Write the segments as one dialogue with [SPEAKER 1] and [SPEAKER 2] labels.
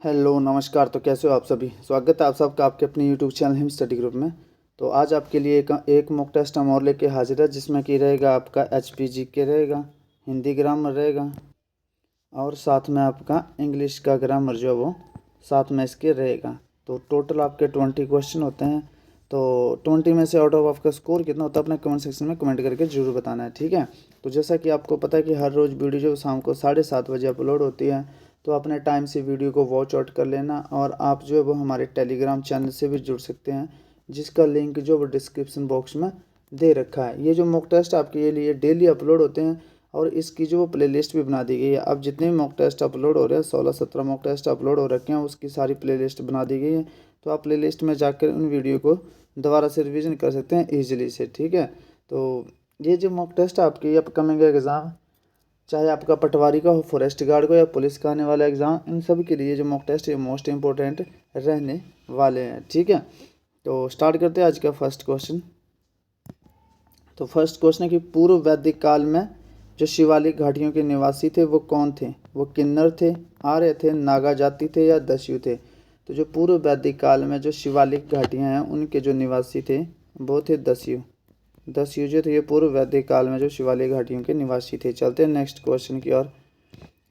[SPEAKER 1] Hello नमस्कार। तो कैसे हो आप सभी। स्वागत है आप सबका आपके अपने YouTube channel him study group में। तो आज आपके लिए एक मॉक टेस्ट हम और लेके हाजिर है, जिसमें कि रहेगा आपका एचपीजी के रहेगा, हिंदी ग्रामर रहेगा और साथ में आपका इंग्लिश का ग्रामर जो है वो साथ में इसके रहेगा। तो टोटल आपके 20 क्वेश्चन होते हैं। तो 20 में से आउट ऑफ आपका स्कोर कितना होता है अपने कमेंट सेक्शन में कमेंट करके जरूर बताना है, ठीक है। तो जैसा कि आपको पता है कि हर रोज़ वीडियो जो शाम को 7:30 बजे अपलोड होती है, तो अपने टाइम से वीडियो को वॉच आउट कर लेना। और आप जो है वो हमारे टेलीग्राम चैनल से भी जुड़ सकते हैं, जिसका लिंक जो वो डिस्क्रिप्शन बॉक्स में दे रखा है। ये जो मॉक टेस्ट आपके लिए डेली अपलोड होते हैं और इसकी जो वो प्लेलिस्ट भी बना दी गई है। अब जितने भी मॉक टेस्ट अपलोड हो रहे हैं, 16-17 मॉक टेस्ट अपलोड हो रखे हैं, उसकी सारी प्लेलिस्ट बना दी गई है। तो आप प्लेलिस्ट में जाकर उन वीडियो को दोबारा से रिवीजन कर सकते हैं ईजिली से, ठीक है। तो ये जो मॉक टेस्ट आपकी अपकमिंग एग्ज़ाम, चाहे आपका पटवारी का हो, फॉरेस्ट गार्ड को या पुलिस का आने वाला एग्ज़ाम, इन सभी के लिए जो मॉक टेस्ट ये मोस्ट इंपॉर्टेंट रहने वाले हैं, ठीक है। तो स्टार्ट करते हैं आज का फर्स्ट क्वेश्चन। तो फर्स्ट क्वेश्चन है कि पूर्व वैदिक काल में जो शिवालिक घाटियों के निवासी थे वो कौन थे। वो किन्नर थे, आर्य थे, नागा जाति थे या दस्यु थे। तो जो पूर्व वैदिक काल में जो शिवालिक घाटियाँ हैं उनके जो निवासी थे वो थे दस्यु। दस्यु जो थे ये पूर्व वैदिक काल में जो शिवालिक घाटियों के निवासी थे। चलते हैं नेक्स्ट क्वेश्चन की ओर।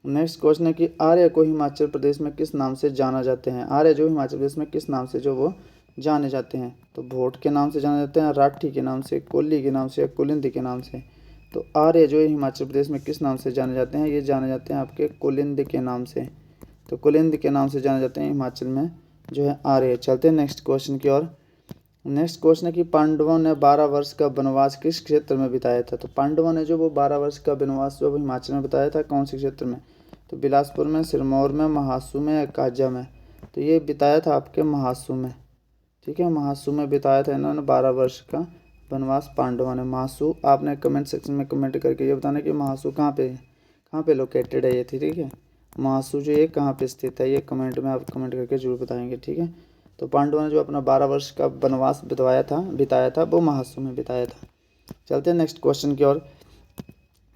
[SPEAKER 1] नेक्स्ट क्वेश्चन है कि आर्य को हिमाचल प्रदेश में किस नाम से जाना जाते हैं। आर्य जो हिमाचल प्रदेश में किस नाम से जो वो जाने जाते हैं। तो भोट के नाम से जाने जाते हैं, राठी के नाम से, कोल्ली के नाम से या कुलिंद के नाम से। तो आर्य जो है हिमाचल प्रदेश में किस नाम से जाने जाते हैं, ये जाने जाते हैं आपके कुलिंद के नाम से। तो कुलिंद के नाम से जाने जाते हैं हिमाचल में जो है आर्य। चलते हैं नेक्स्ट क्वेश्चन की ओर। नेक्स्ट क्वेश्चन है कि पांडवों ने 12 वर्ष का वनवास किस क्षेत्र में बिताया था। तो पांडवों ने जो वो 12 वर्ष का वनवास जो वो हिमाचल में बिताया था, कौन से क्षेत्र में। तो बिलासपुर में, सिरमौर में, महासू में या काजा में। तो ये बिताया था आपके महासू में, ठीक है। महासू में बिताया था इन्होंने 12 वर्ष का वनवास पांडवों ने। महासू आपने कमेंट सेक्शन में कमेंट करके ये बताना कि महासू कहाँ पे लोकेटेड है ये थी, ठीक है। महासू जो ये कहाँ पे स्थित है, ये कमेंट में आप कमेंट करके जरूर बताएंगे, ठीक है। तो पांडवों ने जो अपना 12 वर्ष का वनवास बिताया था वो महासू में बिताया था। चलते हैं नेक्स्ट क्वेश्चन की ओर।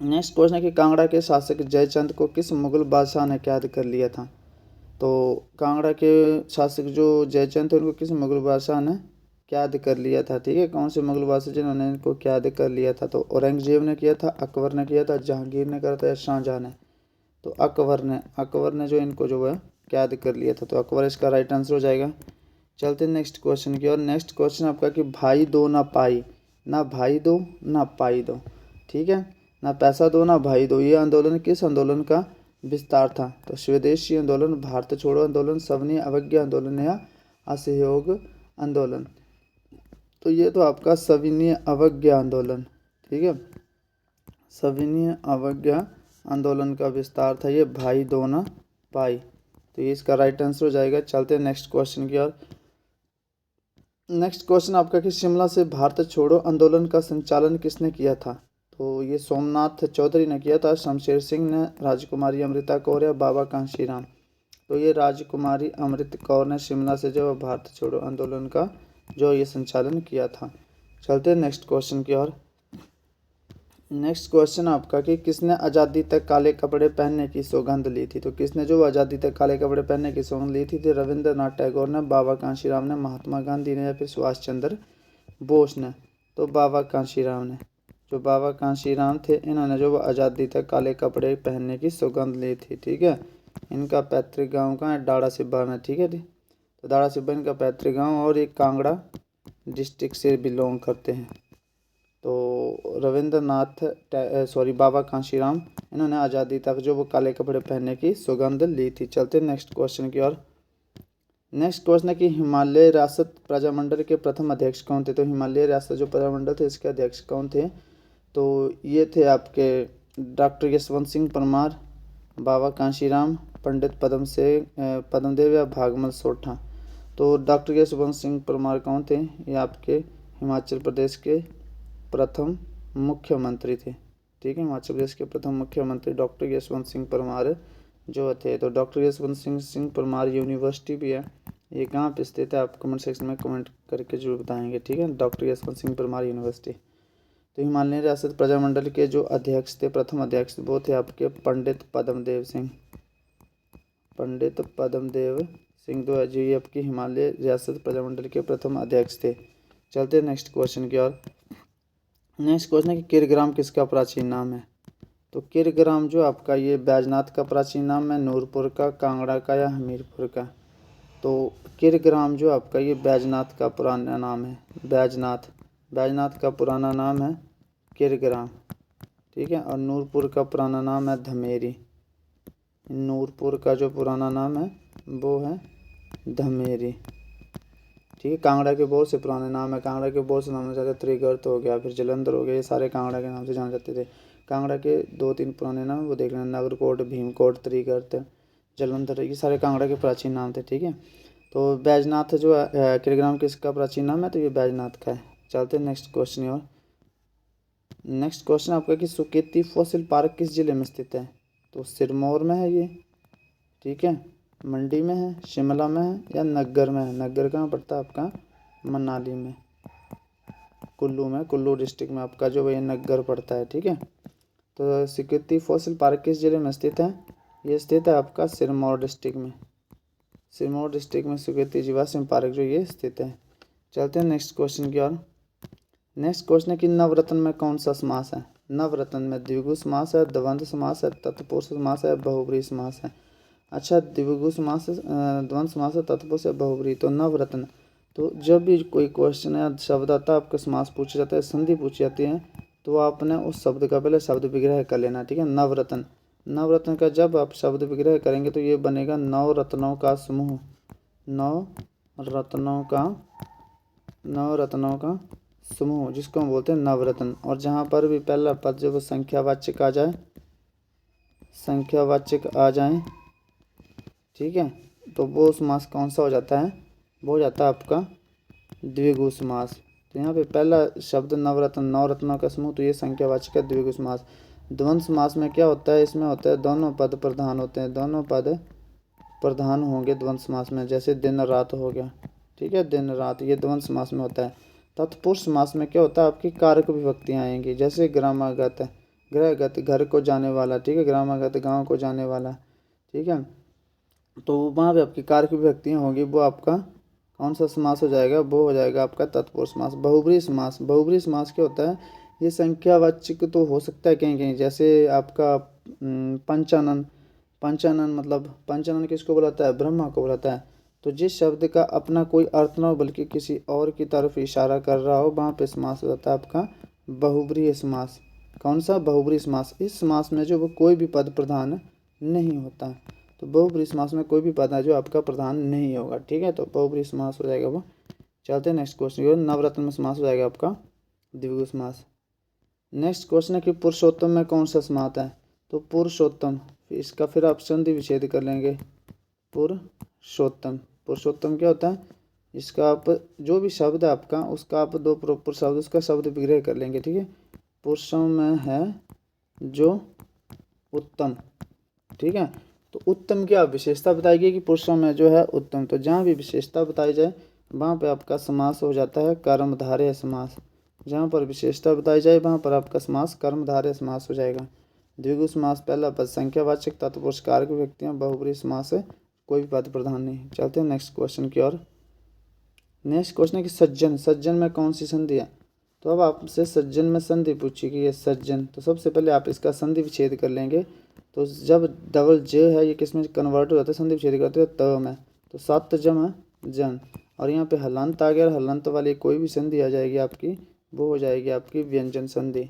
[SPEAKER 1] नेक्स्ट क्वेश्चन है कि कांगड़ा के शासक जयचंद को किस मुगल बादशाह ने कैद कर लिया था। तो कांगड़ा के शासक जो जयचंद थे उनको किस मुगल बादशाह ने कैद कर लिया था, ठीक है। कौन से मुगल बादशाह जिन्होंने इनको कैद कर लिया था। तो औरंगजेब ने किया था, अकबर ने किया था, जहांगीर ने करा था या शाहजहाँ ने। तो अकबर ने जो इनको जो है कैद कर लिया था। तो अकबर इसका राइट आंसर हो जाएगा। चलते हैं नेक्स्ट क्वेश्चन की और। नेक्स्ट क्वेश्चन आपका कि भाई दो ना पाई, ना भाई दो ना पाई दो, ठीक है। ना पैसा दो ना भाई दो, ये आंदोलन किस आंदोलन का विस्तार था। तो स्वदेशी आंदोलन, भारत छोड़ो आंदोलन, सविनय अवज्ञा आंदोलन या असहयोग आंदोलन। तो ये तो आपका सविनय अवज्ञा आंदोलन, ठीक है। सविनय अवज्ञा आंदोलन का विस्तार था ये भाई दो ना पाई। तो ये इसका राइट आंसर हो जाएगा। चलते हैं नेक्स्ट क्वेश्चन की ओर। नेक्स्ट क्वेश्चन आपका कि शिमला से भारत छोड़ो आंदोलन का संचालन किसने किया था। तो ये सोमनाथ चौधरी ने किया था, शमशेर सिंह ने, राजकुमारी अमृता कौर या बाबा कांशीराम। तो ये राजकुमारी अमृत कौर ने शिमला से जो भारत छोड़ो आंदोलन का जो ये संचालन किया था। चलते हैं नेक्स्ट क्वेश्चन की ओर। नेक्स्ट क्वेश्चन आपका कि किसने आज़ादी तक काले कपड़े पहनने की सौगंध ली थी। तो किसने जो आज़ादी तक काले कपड़े पहनने की सौगंध ली थी। रविंद्रनाथ टैगोर ने, बाबा कांशीराम ने, महात्मा गांधी ने या फिर सुभाष चंद्र बोस ने। तो बाबा कांशीराम ने। जो बाबा कांशीराम थे इन्होंने जो आज़ादी तक काले कपड़े पहनने की सौगंध ली थी, ठीक है। इनका पैतृक गाँव कहाँ है, डाड़ा सिब्बा में, ठीक है। तो डाड़ा सिब्बा इनका पैतृक गाँव और ये कांगड़ा डिस्ट्रिक्ट से बिलोंग करते हैं। तो बाबा कांशीराम इन्होंने आज़ादी तक जो वो काले कपड़े पहनने की सौगंध ली थी। चलते नेक्स्ट क्वेश्चन की ओर। नेक्स्ट क्वेश्चन है कि हिमालय रियासत प्रजामंडल के प्रथम अध्यक्ष कौन थे। तो हिमालय रियासत जो प्रजामंडल थे इसके अध्यक्ष कौन थे। तो ये थे आपके डॉक्टर यशवंत सिंह परमार, बाबा कांशीराम, पंडित पद्मदेव या भागमल सोठा। तो डॉक्टर यशवंत सिंह परमार कौन थे, ये आपके हिमाचल प्रदेश के प्रथम मुख्यमंत्री थे, ठीक है। हिमाचल प्रदेश के प्रथम मुख्यमंत्री डॉक्टर यशवंत सिंह परमार जो थे। तो डॉक्टर यशवंत सिंह परमार यूनिवर्सिटी भी है, ये कहाँ पे स्थित है आप कमेंट सेक्शन में कमेंट करके जरूर बताएंगे, ठीक है। Doctor Yashwant Singh Parmar university. तो हिमालय रियासत प्रजामंडल के जो अध्यक्ष थे, प्रथम अध्यक्ष वो थे आपके पंडित पंडित पद्मदेव सिंह जो है जो ये आपकी हिमालय रियासत प्रजामंडल के प्रथम अध्यक्ष थे। चलते हैं नेक्स्ट क्वेश्चन की ओर। नेक्स्ट क्वेश्चन है कि किरग्राम किसका प्राचीन नाम है। तो किरग्राम जो आपका ये बैजनाथ का प्राचीन नाम है, नूरपुर का, कांगड़ा का या हमीरपुर का। तो किरग्राम जो आपका ये बैजनाथ का पुराना नाम है, बैजनाथ का पुराना नाम है किरग्राम, ठीक है। और नूरपुर का पुराना नाम है धमेरी, नूरपुर का जो पुराना नाम है वो है धमेरी, ठीक है। कांगड़ा के बहुत से पुराने नाम है, कांगड़ा के बहुत से नाम जाते, त्रिगर्त हो गया, फिर जलंधर हो गया, ये सारे कांगड़ा के नाम से जाने जाते थे। कांगड़ा के 2-3 पुराने नाम वो देख लेना, नगरकोट, भीमकोट, त्रिगर्त, जलंधर, ये सारे कांगड़ा के प्राचीन नाम थे, ठीक है। तो बैजनाथ जो है किरग्राम किसका प्राचीन नाम है, तो ये बैजनाथ का है। चलते हैं नेक्स्ट क्वेश्चन और। नेक्स्ट क्वेश्चन आपका कि सुकेती फॉसिल पार्क किस जिले में स्थित है। तो सिरमौर में है ये, ठीक है, मंडी में है, शिमला में है या नग्गर में है। नग्गर कहाँ पड़ता है आपका, मनाली में, कुल्लू में, कुल्लू डिस्ट्रिक्ट में आपका जो ये नग्गर पड़ता है, ठीक है। तो सुकेती फॉसिल पार्क किस जिले में स्थित है, ये स्थित है आपका सिरमौर डिस्ट्रिक्ट में, सिरमौर डिस्ट्रिक्ट में सुकेती जीवाश्म पार्क जो ये स्थित है। चलते हैं नेक्स्ट क्वेश्चन की ओर। नेक्स्ट क्वेश्चन है कि नवरत्न में कौन सा समास है। नवरत्न में द्विगु समास है, द्वंद्व समास है, तत्पुरुष समास है, बहुब्रीहि समास है। अच्छा, द्विगु समास, द्वंद्व समास है, तत्पुरुष है, बहुब्रीहि। तो नवरत्न, तो जब भी कोई क्वेश्चन या शब्द आता है आपका समास पूछा जाता है, संधि पूछी जाती है, तो आपने उस शब्द का पहले शब्द विग्रह कर लेना, ठीक है। नवरत्न, नवरत्न का जब आप शब्द विग्रह करेंगे तो ये बनेगा नौ रत्नों का समूह, नौ रत्नों का समूह, जिसको हम बोलते हैं नवरत्न। और जहाँ पर भी पहला पद जब संख्यावाचक आ जाए, ठीक है, तो वो समास कौन सा हो जाता है, वो हो जाता है आपका द्विगु समास। तो यहाँ पे पहला शब्द नवरत्न, नौ रत्नों का समूह, तो ये संख्यावाचक है, द्विगु समास। द्वंद्व समास में क्या होता है, इसमें होता है दोनों पद प्रधान होते हैं, दोनों पद प्रधान होंगे द्वंद्व समास में, जैसे दिन रात हो गया, ठीक है, दिन रात, ये द्वंद्व समास में होता है। तत्पुरुष समास में क्या होता है, आपकी कारक विभक्तियाँ आएंगी, जैसे ग्रामागत, गृहगत, घर को जाने वाला, ठीक है, ग्रामागत, गांव को जाने वाला, ठीक है। तो वहाँ पे आपकी कारक विभक्तियाँ होंगी, वो आपका कौन सा समास हो जाएगा, वो हो जाएगा आपका तत्पुरुष समास। बहुब्रीहि समास, बहुब्रीहि समास क्या होता है, ये संख्यावाचक तो हो सकता है कहीं कहीं, जैसे आपका पंचानन, पंचानन मतलब पंचानन किसको बुलाता है, ब्रह्मा को बुलाता है। तो जिस शब्द का अपना कोई अर्थ ना हो बल्कि किसी और की तरफ इशारा कर रहा हो, वहाँ पे समास हो जाता है आपका बहुब्रीहि समास। कौन सा, बहुब्रीहि समास। इस समास में जो वो कोई भी पद प्रधान नहीं होता, तो बहुब्रीहि समास में कोई भी पद है जो आपका प्रधान नहीं होगा, ठीक है, तो बहुब्रीहि समास हो जाएगा वो। चलते हैं नेक्स्ट क्वेश्चन। नवरत्न में समास हो जाएगा आपका द्विगु समास। नेक्स्ट क्वेश्चन है कि पुरुषोत्तम में कौन सा समास है। तो पुरुषोत्तम, इसका फिर आप संधि विच्छेद कर लेंगे, पुरुषोत्तम, पुरुषोत्तम क्या होता है, इसका आप जो भी शब्द है आपका, उसका आप दो प्रॉपर शब्द, उसका शब्द विग्रह कर लेंगे, ठीक है। पुरुषों में है जो उत्तम, ठीक है। तो उत्तम की आप विशेषता बताइए कि पुरुषों में जो है उत्तम, तो जहाँ भी विशेषता बताई जाए वहाँ पे आपका समास हो जाता है कर्मधारय समास। जहाँ पर विशेषता बताई जाए वहाँ पर आपका समास कर्मधारय समास हो जाएगा। द्विगु समास पहला पद संख्यावाचक, तत्पुरुष, कारक विभक्तियाँ, बहुब्रीहि समास है, कोई भी पद प्रधान नहीं। चलते हैं नेक्स्ट क्वेश्चन की ओर। नेक्स्ट क्वेश्चन है कि सज्जन, सज्जन में कौन सी संधि है। तो अब आपसे सज्जन में संधि पूछी कि ये सज्जन, तो सबसे पहले आप इसका संधि विच्छेद कर लेंगे। तो जब डबल ज है ये किस में कन्वर्ट हो जाता है, संधि विच्छेद करते हैं त में, तो सत जम जन, और यहाँ पे हलंत आ गया, हलंत वाली कोई भी संधि आ जाएगी आपकी, वो हो जाएगी आपकी व्यंजन संधि।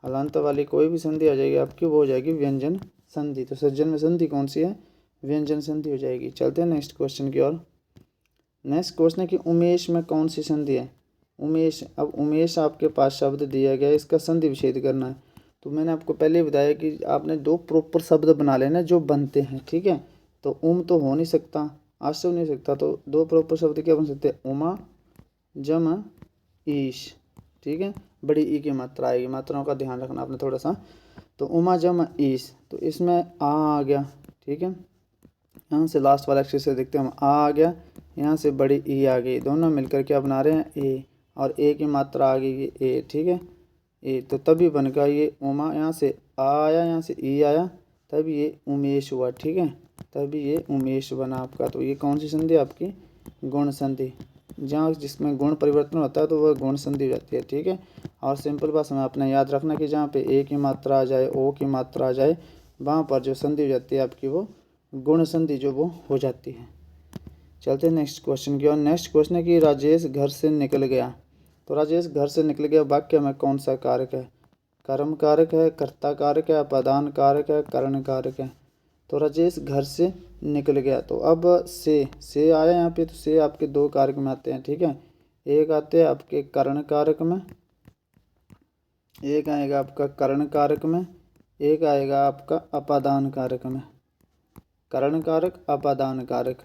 [SPEAKER 1] हलंत वाली कोई भी संधि आ जाएगी आपकी, वो हो जाएगी व्यंजन संधि। तो सज्जन में संधि कौन सी है, व्यंजन संधि हो जाएगी। चलते हैं नेक्स्ट क्वेश्चन की ओर। नेक्स्ट क्वेश्चन है कि उमेश में कौन सी संधि है। उमेश, अब उमेश आपके पास शब्द दिया गया है, इसका संधि विच्छेद करना है। तो मैंने आपको पहले बताया कि आपने दो प्रॉपर शब्द बना लेना जो बनते हैं, ठीक है। तो तो हो नहीं सकता, आश्रव नहीं सकता, तो दो प्रॉपर शब्द क्या बन सकते हैं, उमा जम ईश, ठीक है। बड़ी ई की मात्रा आएगी, मात्राओं का ध्यान रखना आपने थोड़ा सा। तो उमा जम ईश, तो इसमें आ गया, ठीक है। यहाँ से लास्ट वाला अक्षर से देखते हैं हम, आ गया, यहाँ से बड़ी ई आ गई, दोनों मिलकर क्या बना रहे हैं, ए, और ए की मात्रा आ गई ए, ठीक है, ए, तो तभी बन गया ये उमा। यहाँ से आ आया, यहाँ से ई आया, तब ये उमेश हुआ, ठीक है, तब ये उमेश बना आपका। तो ये कौन सी संधि आपकी? गुण संधि। जहाँ जिसमें गुण परिवर्तन होता है तो वह गुण संधि हो जाती है, ठीक है। और सिंपल भाषा में अपना याद रखना कि जहाँ पे ए की मात्रा आ जाए, ओ की मात्रा आ जाए, वहाँ पर जो संधि हो जाती है आपकी वो गुण संधि जो वो हो जाती है। चलते हैं नेक्स्ट क्वेश्चन की ओर। नेक्स्ट क्वेश्चन है कि राजेश घर से निकल गया। तो राजेश घर से निकल गया वाक्य में कौन सा कारक है? कर्म कारक है, कर्ता कारक है, अपादान कारक है, करण कारक है। तो राजेश घर से निकल गया, तो अब से आया यहाँ पे, तो से आपके दो कारक में आते हैं, ठीक है। एक आते हैं आपके करण कारक में, एक आएगा आपका करण कारक में, एक आएगा आपका अपादान कारक में। करण कारक, अपादान कारक।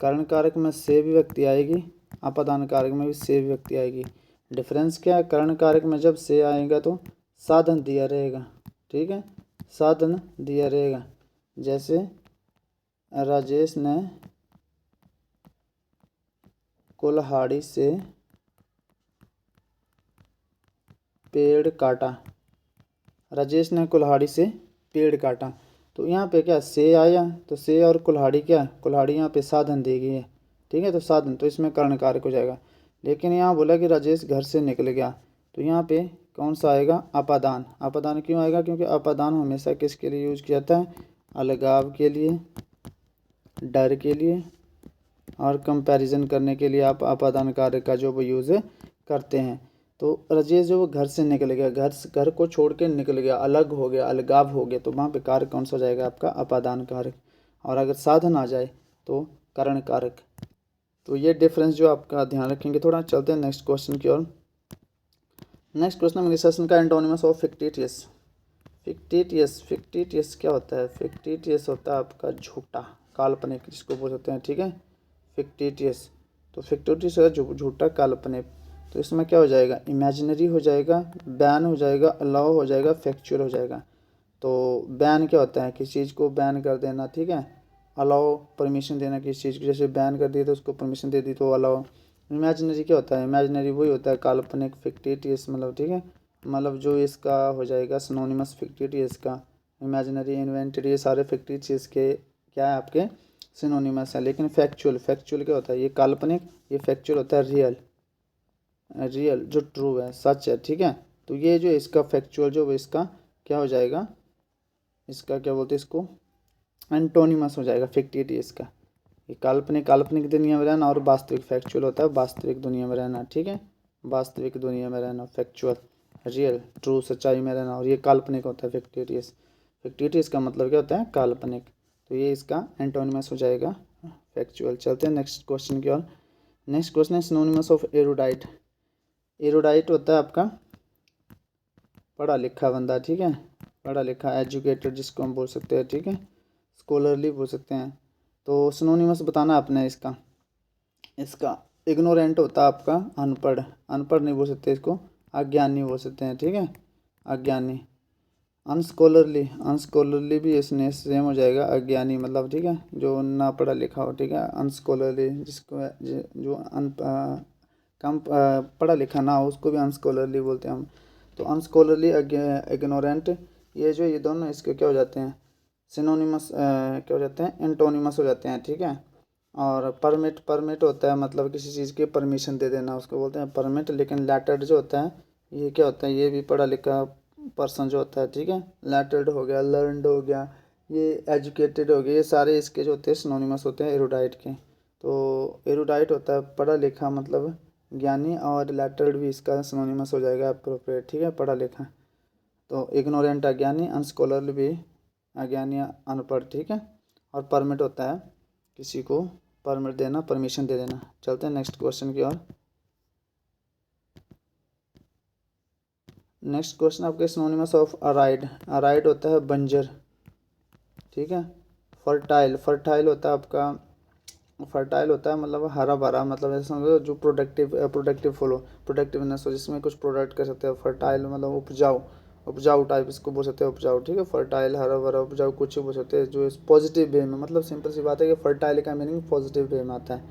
[SPEAKER 1] करण कारक में से विभक्ति आएगी, अपादान कारक में भी से विभक्ति आएगी। डिफरेंस क्या है? करण कारक में जब से आएगा तो साधन दिया रहेगा, ठीक है, साधन दिया रहेगा। जैसे राजेश ने कुल्हाड़ी से पेड़ काटा। राजेश ने कुल्हाड़ी से पेड़ काटा, तो यहाँ पे क्या से आया, तो से और कुल्हाड़ी क्या, कुल्हाड़ी यहाँ पे साधन दी गई है, ठीक है, तो साधन, तो इसमें कर्ण कारक हो जाएगा। लेकिन यहाँ बोला कि राजेश घर से निकल गया, तो यहाँ पे कौन सा आएगा? अपादान। अपादान क्यों आएगा? क्योंकि अपादान हमेशा किसके लिए यूज किया जाता है? अलगाव के लिए, डर के लिए और कंपैरिजन करने के लिए आप अपादान कारक का जो वो यूज़ करते हैं। तो राजेश जो वो घर से निकल गया, घर को छोड़ के निकल गया, अलग हो गया, अलगाव हो गया, तो वहाँ पे कारक कौन सा हो जाएगा? आपका अपादान कारक। और अगर साधन आ जाए तो करण कारक। तो ये डिफरेंस जो आपका ध्यान रखेंगे थोड़ा। चलते हैं नेक्स्ट क्वेश्चन की ओर। नेक्स्ट क्वेश्चन मेलिसेशन का एंटोनिमस ऑफ फिक्टिटियस। फिक्टिटियस क्या होता है? फिक्टिटियस होता है आपका झूठा, काल्पनिक, जिसको बोल सकते हैं, ठीक है, फिक्टिटियस। तो फिक्टिटियस है झूठा, काल्पनिक। तो इसमें क्या हो जाएगा? इमेजिनरी हो जाएगा, बैन हो जाएगा, अलाउ हो जाएगा, फैक्चुअल हो जाएगा। तो बैन क्या होता है? किसी चीज़ को बैन कर देना, ठीक है। अलाउ परमिशन देना किसी चीज़ को, जैसे बैन कर दिया तो उसको परमिशन दे दी तो अलाउ। इमेजिनरी क्या होता है? इमेजिनरी वही होता है काल्पनिक, फिक्टिटियस मतलब, ठीक है, मतलब जो इसका हो जाएगा सिनोनिमस फिक्टिटियस का। इमेजिनरी, इन्वेंटरी, ये सारे फिक्टिटियस के क्या है? आपके सिनोनिमस है। लेकिन फैक्चुअल क्या होता है? ये काल्पनिक, ये फैक्चुअल होता है रियल जो ट्रू है, सच है, ठीक है। तो ये जो इसका फैक्चुअल जो इसका क्या हो जाएगा? इसका क्या बोलते हैं? इसको एंटोनिमस हो जाएगा फिक्टिटियस का। ये काल्पनिक दुनिया में रहना, और वास्तविक फैक्चुअल होता है वास्तविक दुनिया में रहना, ठीक है, वास्तविक दुनिया में रहना, फैक्चुअल रियल ट्रू सच्चाई में रहना, और ये काल्पनिक होता है फिक्टिटियस का मतलब क्या होता है? काल्पनिक। तो ये इसका एंटोनिमस हो जाएगा फैक्चुअल। चलते हैं नेक्स्ट क्वेश्चन की ओर। नेक्स्ट क्वेश्चन है सिनोनिमस ऑफ एरुडाइट। एरुडाइट होता है आपका पढ़ा लिखा बंदा, ठीक है, पढ़ा लिखा, एजुकेटेड जिसको हम बोल सकते हैं, ठीक है, स्कॉलरली बोल सकते हैं। तो सिनोनिमस बताना आपने इसका इग्नोरेंट होता है आपका अनपढ़, अनपढ़ नहीं बोल सकते इसको, अज्ञानी बोल सकते हैं, ठीक है, अज्ञानी। अनस्कॉलरली भी इसने सेम हो जाएगा, अज्ञानी मतलब, ठीक है, जो ना पढ़ा लिखा हो, ठीक है, अनस्कॉलरली जिसको जो कम पढ़ा लिखा ना हो उसको भी अनस्कॉलरली बोलते हैं हम। तो अनस्कॉलरली, इग्नोरेंट, ये दोनों इसके क्या हो जाते हैं? सिनोनिमस क्या हो जाते हैं? एंटोनिमस हो जाते हैं, ठीक है। और परमिट होता है मतलब किसी चीज़ की परमिशन दे देना, उसको बोलते हैं परमिट। लेकिन लैटर्ड जो होता है ये क्या होता है? ये भी पढ़ा लिखा पर्सन जो होता है, ठीक है, लैटर्ड हो गया, लर्नड हो गया, ये एजुकेटेड हो गया, ये सारे इसके जो होते हैं सिनोनिमस होते हैं एरुडाइट के। तो एरुडाइट होता है पढ़ा लिखा मतलब ज्ञानी, और लैटर्ड भी इसका सिनोनिमस हो जाएगा अप्रोप्रिएट, ठीक है, पढ़ा लिखा। तो इग्नोरेंट अज्ञानी, अनस्कॉलरली भी अज्ञानी अनपढ़, ठीक है। और परमिट होता है किसी को परमिट देना, परमिशन दे देना। चलते हैं नेक्स्ट क्वेश्चन की ओर। नेक्स्ट क्वेश्चन आपके सिनोनिमस ऑफ अराइड। अराइड होता है बंजर, ठीक है। फर्टाइल होता है आपका, फर्टाइल होता है मतलब हरा भरा, मतलब ऐसा समझो जो प्रोडक्टिवनेस हो, जिसमें कुछ प्रोडक्ट कर सकते हैं। फर्टाइल मतलब उपजाऊ टाइप इसको बोल सकते हैं, उपजाऊ, ठीक है, फर्टाइल हरा भरा उपजाऊ कुछ बोल सकते हैं, जो पॉजिटिव वे में, मतलब सिंपल सी बात है कि फर्टाइल का मीनिंग पॉजिटिव वे में आता है,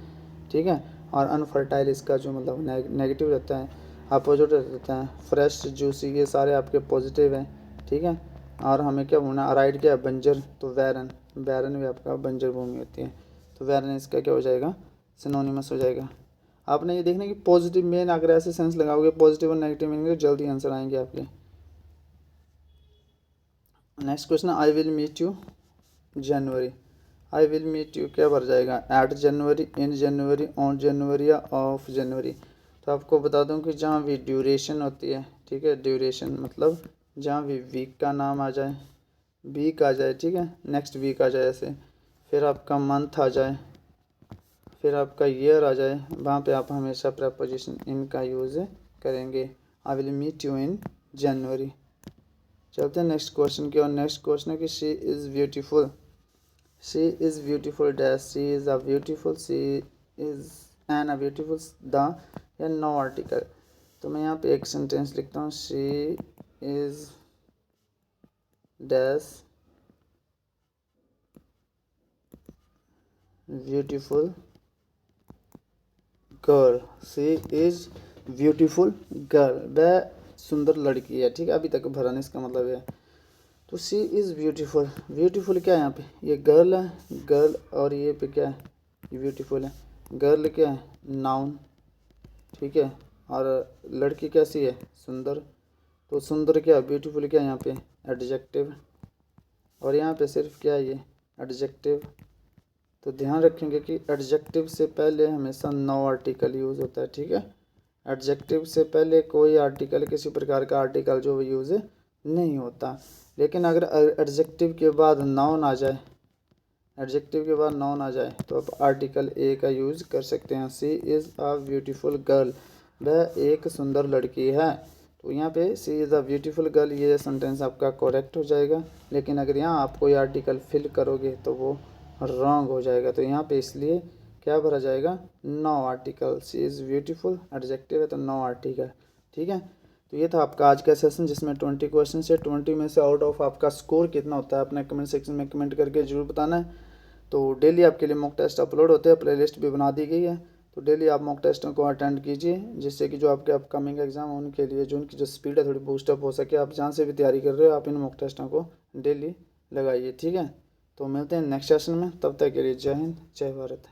[SPEAKER 1] ठीक है। और अनफर्टाइल इसका जो मतलब नेगेटिव रहता है, अपोजिट रहता है। फ्रेश, जूसी, ये सारे आपके पॉजिटिव हैं, ठीक है। और हमें क्या बोलना, अराइड क्या है, बंजर, तो वैरन, वैरन भी आपका बंजर भूमि होती है, तो वैरन इसका क्या हो जाएगा, सिनोनिमस हो जाएगा। आपने ये देखना कि पॉजिटिव मेन अगर ऐसे सेंस लगाओगे पॉजिटिव और नेगेटिव मीनिंग तो जल्दी आंसर आएंगे आपके। Next question, I will meet you January, I will meet you क्या भर जाएगा, eight January, in January, on January या ऑफ जनवरी। तो आपको बता दूं कि जहाँ भी ड्यूरेशन होती है, ठीक है, ड्यूरेशन मतलब जहाँ भी वीक का नाम आ जाए, वीक आ जाए, ठीक है, नेक्स्ट वीक आ जाए ऐसे, फिर आपका मंथ आ जाए, फिर आपका ईयर आ जाए, वहाँ पे आप हमेशा प्रपोजिशन इन का यूज़ करेंगे। I will meet you in January. चलते हैं नेक्स्ट क्वेश्चन की, और नेक्स्ट क्वेश्चन है कि she is beautiful, she is beautiful dash, she is a beautiful, she is an a beautiful the या नो आर्टिकल। तो मैं यहाँ पे एक सेंटेंस लिखता हूँ, she is dash beautiful girl, she is beautiful girl, वह सुंदर लड़की है, ठीक है, अभी तक भरा नहीं, इसका मतलब है। तो शी इज़ ब्यूटीफुल, ब्यूटीफुल क्या है यहाँ पे, ये गर्ल है, गर्ल, और ये पे क्या है, ये ब्यूटीफुल है, गर्ल क्या है, नाउन, ठीक है, और लड़की कैसी है, सुंदर, तो सुंदर क्या है, ब्यूटीफुल क्या है यहाँ पे, एडजेक्टिव, और यहाँ पे सिर्फ क्या है, ये एडजेक्टिव। तो ध्यान रखेंगे कि एडजेक्टिव से पहले हमेशा नो आर्टिकल यूज़ होता है, ठीक है, एडजेक्टिव से पहले कोई आर्टिकल, किसी प्रकार का आर्टिकल जो यूज़ नहीं होता। लेकिन अगर एडजेक्टिव के बाद नाउन आ जाए, एडजेक्टिव के बाद नाउन आ जाए तो आप आर्टिकल ए का यूज़ कर सकते हैं। सी इज़ अ ब्यूटीफुल गर्ल, वह एक सुंदर लड़की है। तो यहाँ पे सी इज़ अ ब्यूटीफुल गर्ल, ये सेंटेंस आपका करेक्ट हो जाएगा। लेकिन अगर यहाँ आप कोई आर्टिकल फिल करोगे तो वो रॉन्ग हो जाएगा। तो यहाँ पे इसलिए क्या भरा जाएगा, no article. She is beautiful adjective है तो नो आर्टिकल, ठीक है। तो ये था आपका आज का सेशन जिसमें 20 क्वेश्चन है। 20 में से आउट ऑफ आपका स्कोर कितना होता है अपने कमेंट सेक्शन में कमेंट करके जरूर बताना है। तो डेली आपके लिए मॉक टेस्ट अपलोड होते हैं, प्लेलिस्ट भी बना दी गई है। तो डेली आप मॉक टेस्टों को अटेंड कीजिए, जिससे कि जो आपके अपकमिंग एग्जाम है उनके लिए जो उनकी जो स्पीड है थोड़ी बूस्टअप हो सके। आप जहाँ से भी तैयारी कर रहे हो आप इन मॉक टेस्टों को डेली लगाइए, ठीक है। तो मिलते हैं नेक्स्ट सेशन में, तब तक के लिए जय हिंद जय भारत।